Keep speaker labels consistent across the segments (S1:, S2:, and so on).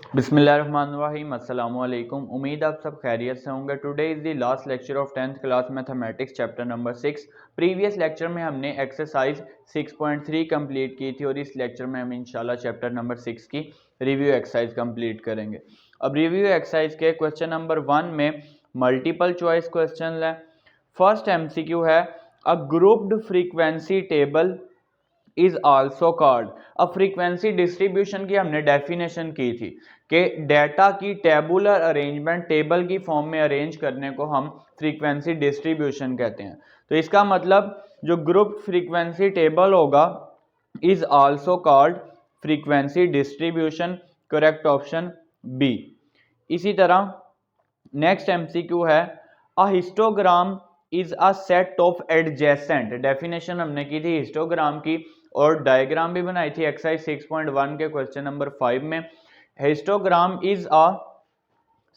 S1: बिस्मिल्लाहिर्रहमानिर्रहीम, अस्सलामु अलैकुम। उम्मीद आप सब खैरियत से होंगे। Today is the last lecture of 10th class mathematics chapter number 6। Previous lecture में हमने एक्सरसाइज 6.3 कंप्लीट की थी और इस लेक्चर में हम इंशाल्लाह चैप्टर नंबर 6 की रिव्यू एक्सरसाइज कंप्लीट करेंगे। अब रिव्यू एक्सरसाइज के क्वेश्चन नंबर 1 में मल्टीपल चॉइस क्वेश्चन है। फर्स्ट MCQ है, a grouped frequency table is also called. अब फ्रीक्वेंसी डिस्ट्रीब्यूशन की हमने डेफिनेशन की थी कि डेटा की टेबुलर अरेंजमेंट, टेबल की फॉर्म में अरेंज करने को हम फ्रीक्वेंसी डिस्ट्रीब्यूशन कहते हैं। तो इसका मतलब जो ग्रुप फ्रीक्वेंसी टेबल होगा is also called frequency distribution. Correct option B. इसी तरह नेक्स्ट MCQ है, a histogram is a set of adjacent. Definition हमने की थी हिस्टोग्राम की और डायग्राम भी बनाई थी एक्सरसाइज 6.1 के क्वेश्चन नंबर 5 में। Histogram is a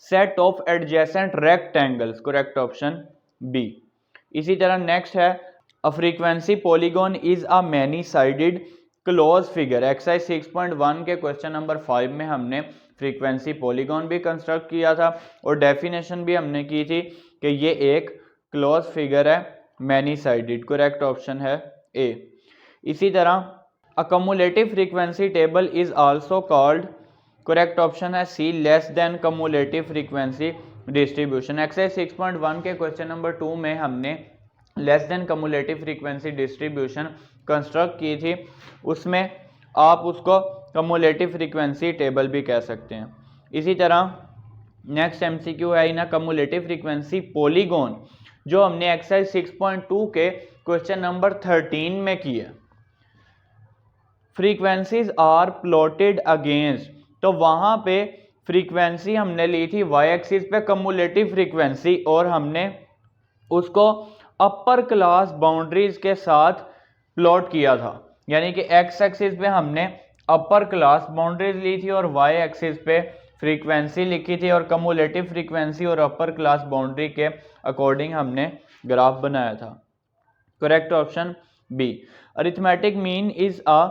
S1: set of adjacent rectangles. Correct option B. इसी तरह नेक्स्ट है, a frequency polygon is a many sided close figure. Exercise 6.1 के क्वेश्चन नंबर 5 में हमने फ्रीक्वेंसी पॉलीगॉन भी कंस्ट्रक्ट किया था और डेफिनेशन भी हमने की थी कि ये एक क्लोज फिगर है, मैनी साइडेड। करेक्ट ऑप्शन है ए। इसी तरह a cumulative frequency table is also called. Correct option है C, less than cumulative frequency distribution. Exercise 6.1 के क्वेश्चन नंबर 2 में हमने less than cumulative frequency distribution construct की थी, उसमें आप उसको कम्युलेटिव फ्रीक्वेंसी टेबल भी कह सकते हैं। इसी तरह नेक्स्ट MCQ है, इन अ कम्युलेटिव फ्रीक्वेंसी पॉलीगॉन, जो हमने एक्सरसाइज 6.2 के क्वेश्चन नंबर 13 में की है। फ्रीक्वेंसीज आर प्लॉटेड अगेंस्ट, तो वहां पे फ्रीक्वेंसी हमने ली थी y एक्सिस पे कम्युलेटिव फ्रीक्वेंसी और हमने उसको अपर क्लास बाउंड्रीज के साथ प्लॉट किया था। यानी कि x एक्सिस पे हमने अपर क्लास बाउंड्रीज ली थी और y एक्सिस पे फ्रीक्वेंसी लिखी थी और कम्युलेटिव फ्रीक्वेंसी और अपर क्लास बाउंड्री के अकॉर्डिंग हमने ग्राफ बनाया था। Correct option B. Arithmetic mean is a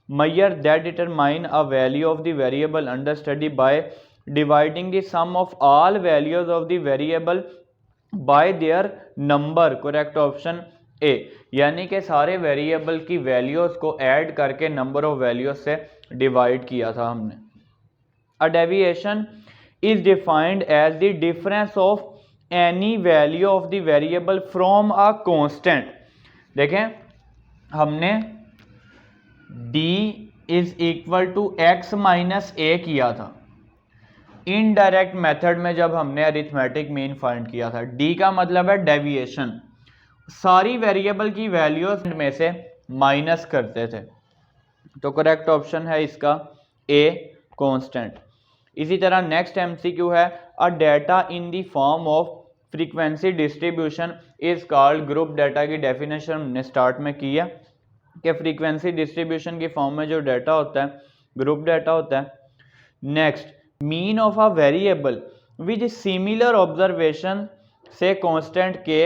S1: measure that determine a value of the variable under study by dividing the sum of all values of the variable by their number। Correct option A. यानी कि सारे variable की values को add करके number of values से divide किया था हमने। A deviation is defined as the difference of any value of the variable from a constant. देखें, हमने d is equal to x minus A किया था इनडायरेक्ट मेथड में जब हमने अरिथमेटिक मीन फाइंड किया था। d का मतलब है डेविएशन, सारी वेरिएबल की वैल्यूज में से माइनस करते थे। तो करेक्ट ऑप्शन है इसका ए, कांस्टेंट। इसी तरह नेक्स्ट MCQ है, a data in the form of frequency distribution is called group. Data की डेफिनेशन हमने स्टार्ट में की है कि फ्रीक्वेंसी डिस्ट्रीब्यूशन की फॉर्म में जो डाटा होता है ग्रुप डाटा होता है। Next, mean of a variable which similar observation से कांस्टेंट के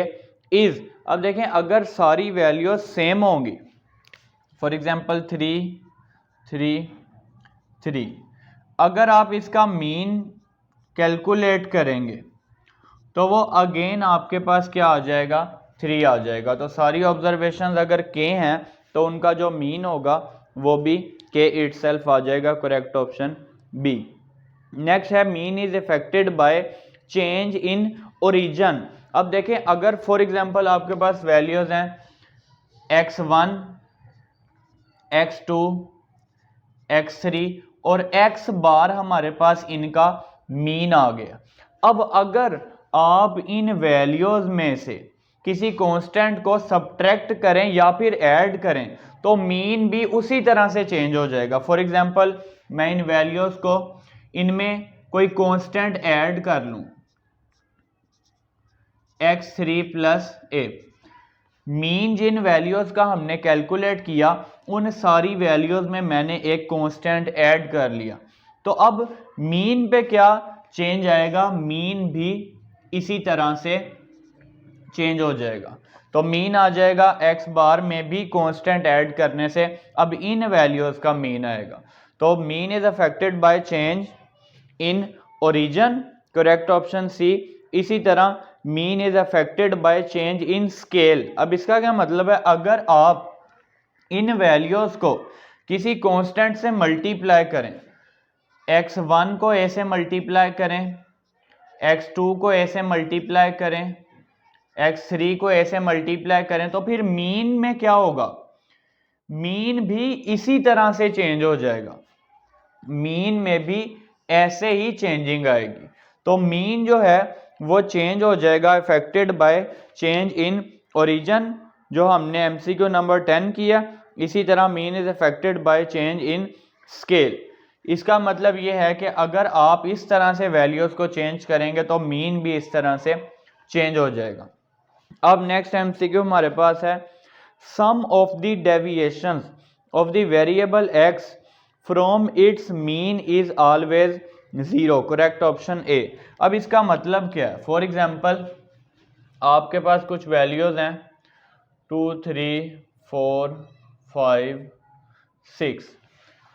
S1: इज। अब देखें, अगर सारी वैल्यूज सेम होंगी, फॉर एग्जांपल 3 3 3, अगर आप इसका मीन कैलकुलेट करेंगे तो वो अगेन आपके पास क्या आ जाएगा, 3 आ जाएगा। तो सारी ऑब्जर्वेशन अगर k हैं तो उनका जो मीन होगा वो भी k इटसेल्फ आ जाएगा। Correct option B. नेक्स्ट है, mean is affected by change in origin. अब देखें, अगर फॉर एग्जांपल आपके पास वैल्यूज हैं x1 x2 x3 और x बार, हमारे पास इनका मीन आ गया। अब अगर आप इन वैल्यूज में से किसी कांस्टेंट को सब्ट्रैक्ट करें या फिर ऐड करें तो मीन भी उसी तरह से चेंज हो जाएगा। फॉर एग्जांपल मैं इन वैल्यूज को, इनमें कोई कांस्टेंट ऐड कर लूं x3 प्लस ए, मीन जिन वैल्यूज का हमने कैलकुलेट किया उन सारी वैल्यूज में मैंने एक कांस्टेंट ऐड कर लिया, तो अब मीन पे क्या चेंज आएगा, मीन भी इसी तरह से चेंज हो जाएगा। तो मीन आ जाएगा x बार में भी कांस्टेंट ऐड करने से, अब इन वैल्यूज का मीन आएगा। तो mean is affected by change in origin, correct option C. इसी तरह mean is affected by change in scale. अब इसका क्या मतलब है, अगर आप इन वैल्यूज को किसी कांस्टेंट से मल्टीप्लाई करें, x1 को a से मल्टीप्लाई करें, x2 को a से मल्टीप्लाई करें, x3 को a से मल्टीप्लाई करें, तो फिर मीन में क्या होगा, मीन भी इसी तरह से चेंज हो जाएगा, मीन में भी ऐसे ही चेंजिंग आएगी। तो मीन जो है वो चेंज हो जाएगा affected by change in origin, जो हमने एमसीक्यू नंबर 10 किया। इसी तरह mean is affected by change in scale. इसका मतलब ये है कि अगर आप इस तरह से वैल्यूज को चेंज करेंगे तो मीन भी इस तरह से चेंज हो जाएगा। अब नेक्स्ट एमसीक्यू हमारे पास है, sum of the deviations of the variable x from its mean is always 0, correct option A. अब इसका मतलब क्या है, फॉर एग्जांपल आपके पास कुछ वैल्यूज हैं 2 3 4 5 6।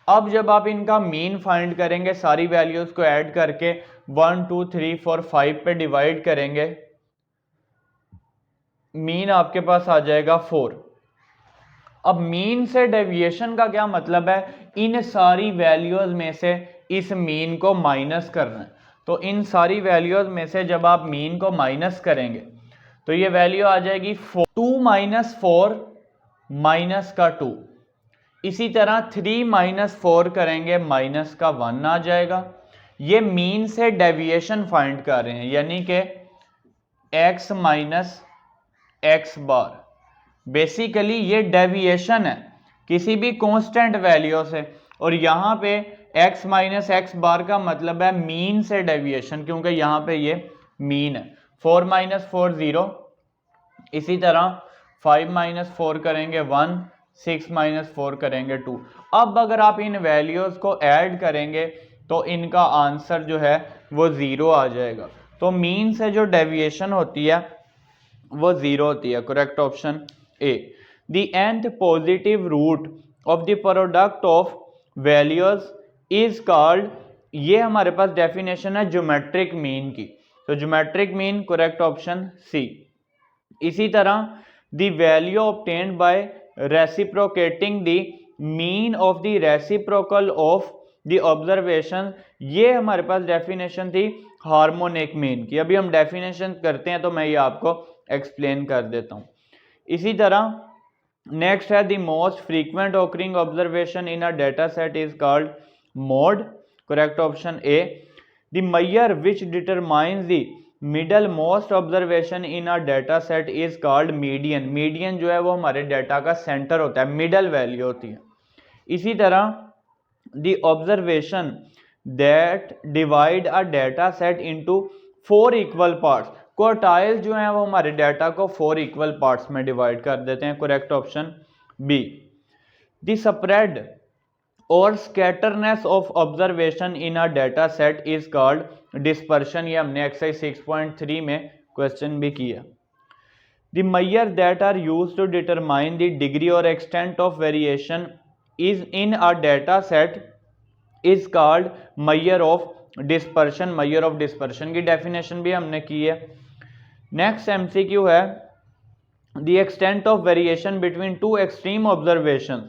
S1: अब जब आप इनका मीन फाइंड करेंगे, सारी वैल्यूज को ऐड करके 1 2 3 4 5 पे डिवाइड करेंगे, मीन आपके पास आ जाएगा 4। अब मीन से डेविएशन का क्या मतलब है, इन सारी वैल्यूज में से इस मीन को माइनस करना है। तो इन सारी वैल्यूज में से जब आप मीन को माइनस करेंगे तो ये वैल्यू आ जाएगी 4, 2 माइनस 4 माइनस का 2। इसी तरह 3 माइनस 4 करेंगे, माइनस का 1 आ जाएगा। ये मीन से डेविएशन फाइंड कर रहे हैं, यानी कि x माइनस एक्स बार। बेसिकली ये डेविएशन है किसी भी कांस्टेंट वैल्यू से, और यहाँ पे x माइनस एक्स बार का मतलब है मीन से डेविएशन, क्योंकि यहाँ पे ये मीन है। 4 माइनस 4 0, इसी तरह 5 माइनस 4 करेंगे 1, 6 माइनस 4 करेंगे 2। अब अगर आप इन वैल्यूज को ऐड करेंगे तो इनका आंसर जो है वो 0 आ जाएगा। तो मीन से जो डेविएशन होती है वो 0 होती है, correct option A. The nth positive root of the product of values is called, ये हमारे पास डेफिनेशन है ज्योमेट्रिक मीन की, तो geometric mean correct option C. इसी तरह the value obtained by reciprocating the mean of the reciprocal of the observation, ये हमारे पास डेफिनेशन थी हार्मोनिक मीन की। अभी हम डेफिनेशन करते हैं तो मैं ये आपको एक्सप्लेन कर देता हूँ। इसी तरह नेक्स्ट है the most frequent occurring observation in a data set is called mode, correct option A. The major which determines the middle most observation in a data set is called median. Median जो है वो हमारे data का centre होता है, middle value होती है। इसी तरह the observation that divide a data set into 4 equal parts, quartile जो है वो हमारे डाटा को 4 इक्वल पार्ट्स में डिवाइड कर देते हैं, correct option B. The spread और scatterness of observation in a data set is called dispersion, ये हमने एक्सरसाइज 6.3 में क्वेश्चन भी किया। The measure that are used to determine the degree और extent of variation is in a data set is called measure of dispersion. Measure of dispersion की definition भी हमने की है। नेक्स्ट एमसीक्यू है the extent of variation between 2 extreme observation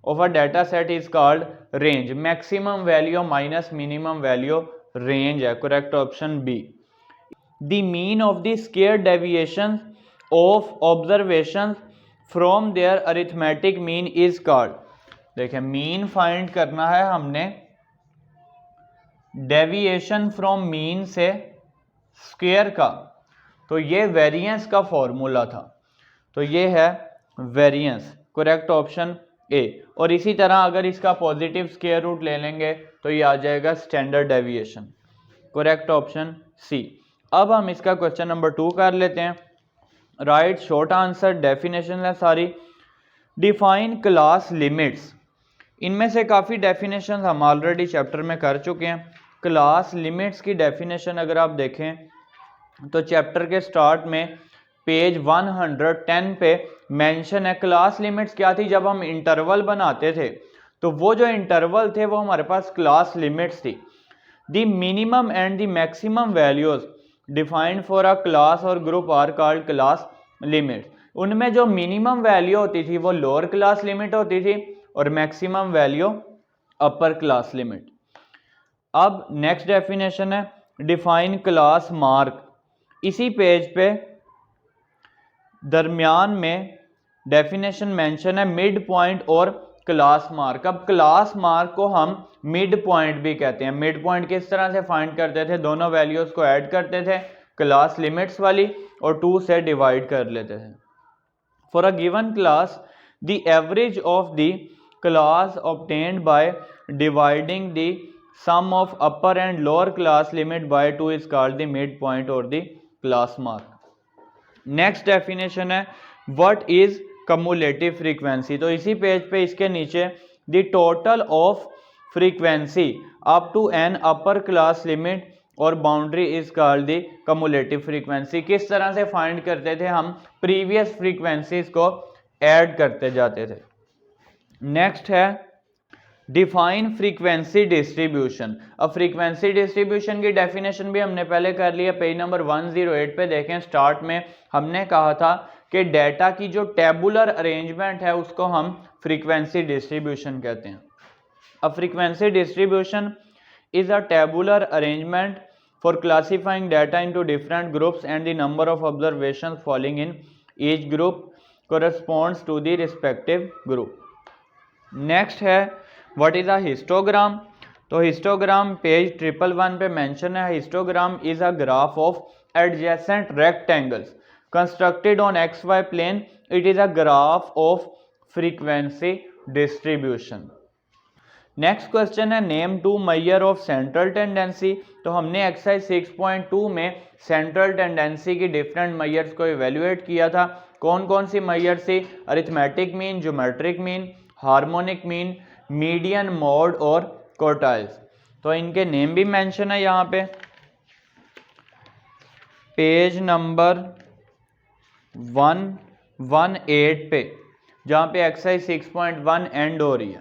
S1: of a data set is called range. Maximum value minus minimum value range है, correct option B. The mean of the square deviation of observation from their arithmetic mean is called, देखिए mean find करना है हमने, deviation from mean से square का, तो ये variance का फॉर्मूला था, तो ये है वेरिएंस, करेक्ट ऑप्शन ए। और इसी तरह अगर इसका पॉजिटिव स्क्वायर रूट ले लेंगे तो ये आ जाएगा standard deviation, correct option C. अब हम इसका क्वेश्चन नंबर 2 कर लेते हैं। राइट शॉर्ट आंसर, डेफिनेशन है सारी। डिफाइन क्लास लिमिट्स, इनमें से काफ़ी डेफिनेशन हम ऑलरेडी चैप्टर में कर चुके हैं। क्लास लिमिट्स की डेफिनेशन अगर आप देखें तो चैप्टर के स्टार्ट में पेज 110 पे मेंशन है। क्लास लिमिट्स क्या थी, जब हम इंटरवल बनाते थे तो वो जो इंटरवल थे वो हमारे पास क्लास लिमिट्स थी। The minimum and the maximum values defined for a class और group are called class limit. उनमें जो मिनिमम वैल्यू होती थी वो लोअर क्लास लिमिट होती थी और मैक्सिमम वैल्यू अपर क्लास लिमिट। अब नेक्स्ट डेफिनेशन है डिफाइन क्लास मार्क। इसी पेज पे दरमियान में डेफिनेशन मेंशन है मिड पॉइंट और क्लास मार्क। अब क्लास मार्क को हम मिड पॉइंट भी कहते हैं। मिड पॉइंट किस तरह से फाइंड करते थे, दोनों वैल्यूज को ऐड करते थे क्लास लिमिट्स वाली और 2 से डिवाइड कर लेते थे। For a given class the average of the class obtained by dividing the sum of upper and lower class limit by 2 is called the mid point और the class mark. Next definition है what is cumulative frequency. तो इसी page पे इसके नीचे the total of frequency up to an upper class limit और boundary is called the cumulative frequency. किस तरह से फाइंड करते थे, हम प्रीवियस फ्रीक्वेंसीज को ऐड करते जाते थे। नेक्स्ट है डिफाइन फ्रीक्वेंसी डिस्ट्रीब्यूशन। अब फ्रीक्वेंसी डिस्ट्रीब्यूशन की डेफिनेशन भी हमने पहले कर लिया। पेज नंबर 108 पे देखें, स्टार्ट में हमने कहा था कि डेटा की जो टेबुलर अरेंजमेंट है उसको हम फ्रीक्वेंसी डिस्ट्रीब्यूशन कहते हैं। अब frequency distribution is a tabular arrangement for classifying data into different groups and the number of observations following in each group corresponds to the respective group. Next है what is a histogram. तो histogram page 111 पे mention है। Histogram is a graph of adjacent rectangles constructed on X Y plane. It is a graph of frequency distribution. Next question है name two measure of central tendency. तो हमने exercise 6.2 में central tendency की different measures को evaluate किया था। कौन कौन सी मेजर थी, arithmetic mean, geometric mean, harmonic mean, median, mode और क्वार्टाइल्स। तो इनके नेम भी मेंशन है यहाँ पे पेज नंबर 118 पे, जहाँ पे एक्सरसाइज 6.1 एंड हो रही है।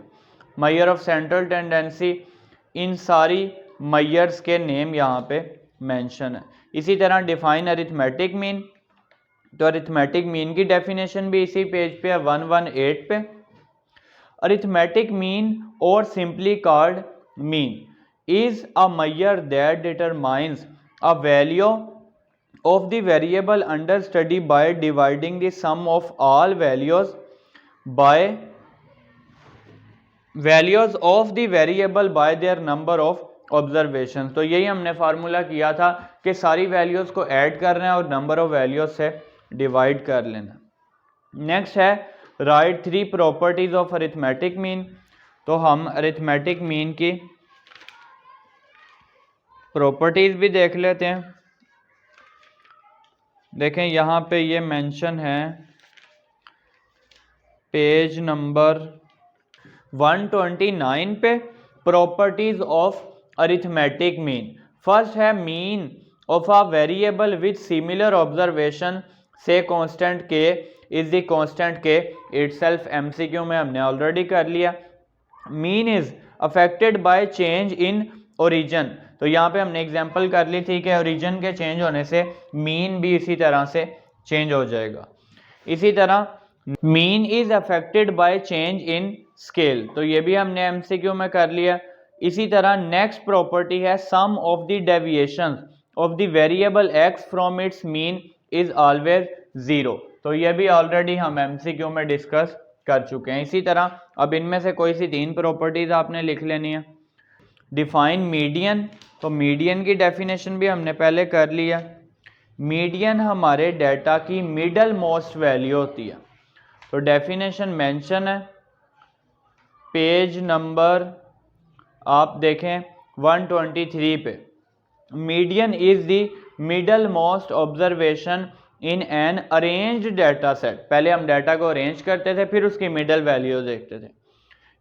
S1: मेजर ऑफ सेंट्रल टेंडेंसी, इन सारी मेजर्स के नेम यहाँ पे मेंशन है। इसी तरह डिफाइन अरिथमेटिक मीन। तो अरिथमेटिक मीन की डेफिनेशन भी इसी पेज पे है 118 पे। अरिथमेटिक मीन और simply called mean is a measure that determines a value of the variable under study by dividing the sum of all values of the variable by their number of observations। तो यही हमने formula किया था कि सारी values को add करना है और नंबर ऑफ वैल्यूज से डिवाइड कर लेना। नेक्स्ट है right 3 properties of arithmetic mean. तो हम अरिथमेटिक मीन की प्रॉपर्टीज भी देख लेते हैं। देखें यहाँ पे ये मेंशन है पेज नंबर 129 पे properties of arithmetic mean. First है mean of a variable with similar observation से constant K is the constant K itself. MCQ में हमने ऑलरेडी कर लिया। Mean is affected by change in origin. तो यहाँ पे हमने एग्जांपल कर ली थी कि ओरिजिन के चेंज होने से मीन भी इसी तरह से चेंज हो जाएगा। इसी तरह mean is affected by change in scale. तो ये भी हमने एमसीक्यू में कर लिया। इसी तरह नेक्स्ट प्रॉपर्टी है sum of the deviation of the variable X from its mean is always 0। तो ये भी ऑलरेडी हम एमसीक्यू में डिस्कस कर चुके हैं। इसी तरह अब इनमें से कोई सी 3 प्रॉपर्टीज आपने लिख लेनी है। Define median. तो मीडियन की डेफिनेशन भी हमने पहले कर लिया। मीडियन हमारे डेटा की मिडल मोस्ट वैल्यू होती है। तो डेफिनेशन मेंशन है पेज नंबर आप देखें 123 पे। Median is the middle most observation in an arranged data set. पहले हम डाटा को अरेंज करते थे, फिर उसकी मिडल वैल्यू देखते थे।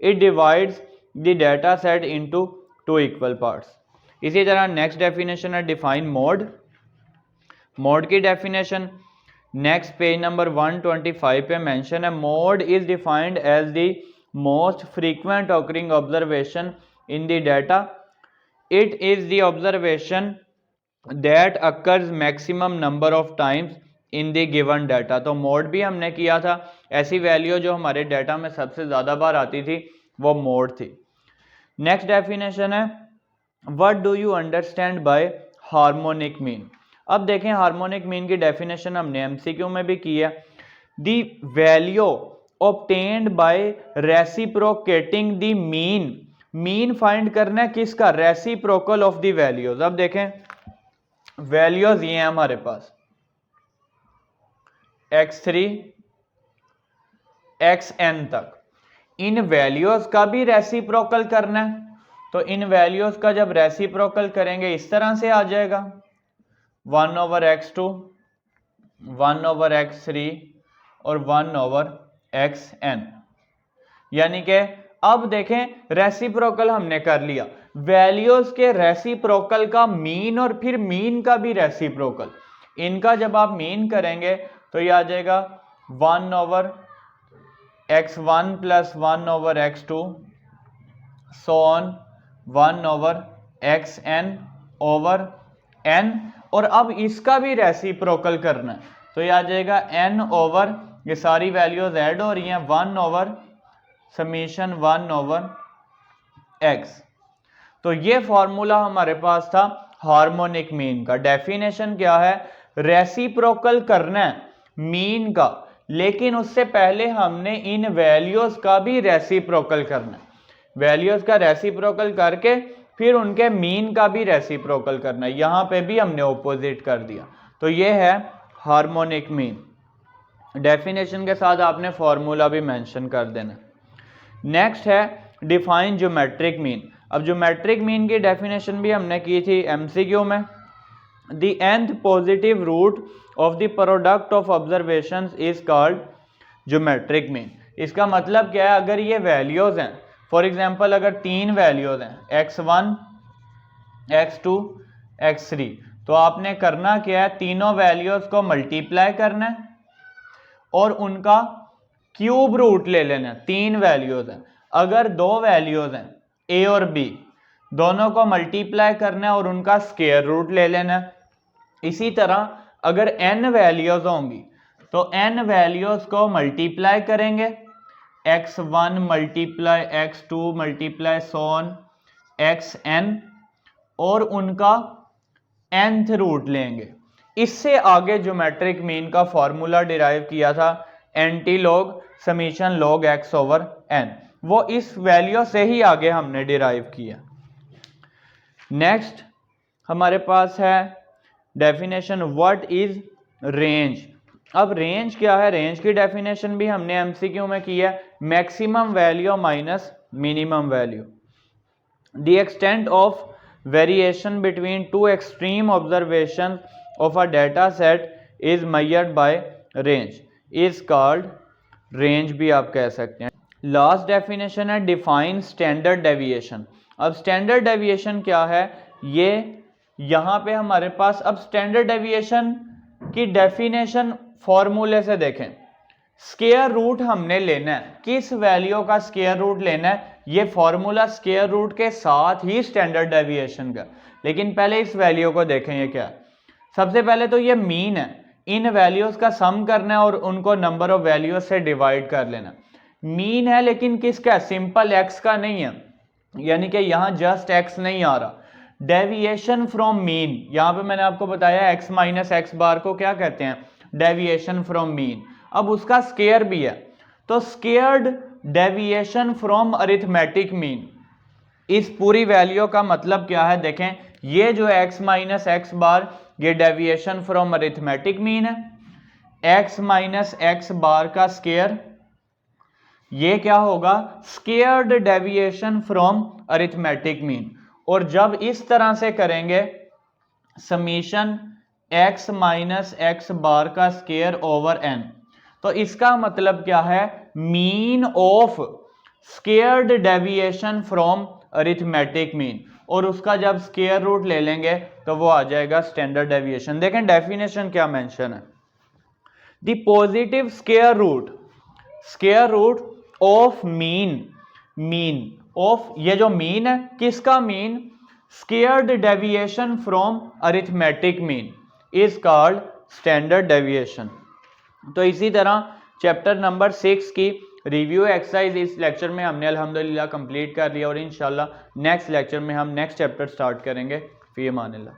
S1: It divides the data set into 2 equal parts. इसी तरह नेक्स्ट डेफिनेशन है डिफाइन मोड। मोड की डेफिनेशन नेक्स्ट पेज नंबर 125 पे मेंशन है। Mode is defined as the most frequent occurring observation in the data it is the observation that occurs maximum number of times in the given data. तो mode भी हमने किया था, ऐसी value जो हमारे डाटा में सबसे ज्यादा बार आती थी वो मोड थी। नेक्स्ट डेफिनेशन है what do you understand by harmonic mean. अब देखें हार्मोनिक मीन की डेफिनेशन हमने एमसीक्यू में भी की है। The value obtained by reciprocating the mean, mean find करना है किसका, रेसिप्रोकल ऑफ द वैल्यूज। अब देखें वैल्यूज ये हैं हमारे पास x3 xn तक, इन वैल्यूज का भी रेसिप्रोकल करना है। तो इन वैल्यूज का जब रेसिप्रोकल करेंगे इस तरह से आ जाएगा 1/x2 1/x3 और 1/xn। यानी कि अब देखें रेसिप्रोकल हमने कर लिया, वैल्यूज के रेसिप्रोकल का मीन और फिर मीन का भी रेसिप्रोकल, इनका जब आप मीन करेंगे तो ये आ जाएगा 1/x1 + 1/x2 so on 1/xn/n। और अब इसका भी रेसिप्रोकल करना है तो ये आ जाएगा n ओवर, ये सारी वैल्यूज ऐड हो रही हैं 1/(1/x)। तो ये फॉर्मूला हमारे पास था हार्मोनिक मीन का। डेफिनेशन क्या है, रेसिप्रोकल करना है मीन का, लेकिन उससे पहले हमने इन वैल्यूज का भी रेसिप्रोकल करना है, वैल्यूज का रेसिप्रोकल करके फिर उनके मीन का भी रेसिप्रोकल करना है। यहां पे भी हमने ऑपोजिट कर दिया। तो ये है हार्मोनिक मीन। डेफिनेशन के साथ आपने फॉर्मूला भी मेंशन कर देना। नेक्स्ट है डिफाइन ज्योमेट्रिक मीन। अब ज्योमेट्रिक मीन की डेफिनेशन भी हमने की थी एमसीक्यू में। The nth positive root of the product of observations is called geometric mean. इसका मतलब क्या है, अगर ये वैल्यूज हैं, फॉर एग्जांपल अगर 3 वैल्यूज हैं x1 x2 x3, तो आपने करना क्या है, तीनों वैल्यूज को मल्टीप्लाई करना है और उनका क्यूब रूट ले लेना है। 3 वैल्यूज हैं, अगर 2 वैल्यूज हैं a और b, दोनों को मल्टीप्लाई करना है और उनका स्क्वायर रूट ले लेना है। इसी तरह अगर n वैल्यूज होंगी तो n वैल्यूज को मल्टीप्लाई करेंगे, x1 multiply x2 multiply so on xn, और उनका nth रूट लेंगे। इससे आगे ज्योमेट्रिक मीन का फॉर्मूला डिराइव किया था anti log summation log x over n, वो इस वैल्यू से ही आगे हमने डिराइव किया। नेक्स्ट हमारे पास है डेफिनेशन व्हाट इज रेंज। अब रेंज क्या है, रेंज की डेफिनेशन भी हमने एमसीक्यू में की है, maximum value minus minimum value. The extent of variation between two extreme observation of a data set is measured by range, is called range भी आप कह सकते हैं। लास्ट डेफिनेशन है डिफाइन स्टैंडर्ड डेविएशन। अब स्टैंडर्ड डेविएशन क्या है, ये यहां पे हमारे पास, अब स्टैंडर्ड डेविएशन की डेफिनेशन फॉर्मूले से देखें, स्क्वायर रूट हमने लेना है, किस वैल्यू का स्क्वायर रूट लेना है, ये फॉर्मूला स्क्वायर रूट के साथ ही स्टैंडर्ड डेविएशन का। लेकिन पहले इस वैल्यू को देखें, ये क्या है, सबसे पहले तो ये मीन है, इन वैल्यूज का सम करना है और उनको नंबर ऑफ वैल्यूज से डिवाइड कर लेना। मीन है लेकिन किसका, सिंपल एक्स का नहीं है, यानी कि यहां जस्ट एक्स नहीं आ रहा। डेविएशन फ्रॉम मीन, यहां पे मैंने आपको बताया एक्स माइनस एक्स बार को क्या कहते हैं, डेविएशन फ्रॉम मीन। अब उसका स्क्वायर भी है, तो squared deviation from arithmetic mean. इस पूरी वैल्यू का मतलब क्या है, देखें ये जो x माइनस एक्स बार, ये डेविएशन फ्रॉम अरिथमेटिक मीन है, x माइनस एक्स बार का स्क्वायर, ये क्या होगा, squared deviation from arithmetic mean. और जब इस तरह से करेंगे समीशन x माइनस एक्स बार का स्क्वायर ओवर n, तो इसका मतलब क्या है, mean of squared deviation from arithmetic mean, और उसका जब स्क्वायर रूट ले लेंगे तो वो आ जाएगा स्टैंडर्ड डेविएशन। देखें डेफिनेशन क्या मेंशन है, the positive square root of mean, mean of, ये जो मीन है किसका mean, squared deviation from arithmetic mean is called standard deviation. तो इसी तरह चैप्टर नंबर 6 की रिव्यू एक्सरसाइज इस लेक्चर में हमने अल्हम्दुलिल्लाह कंप्लीट कर लिया और इंशाल्लाह नेक्स्ट लेक्चर में हम नेक्स्ट चैप्टर स्टार्ट करेंगे। फी अमानिल्लाह।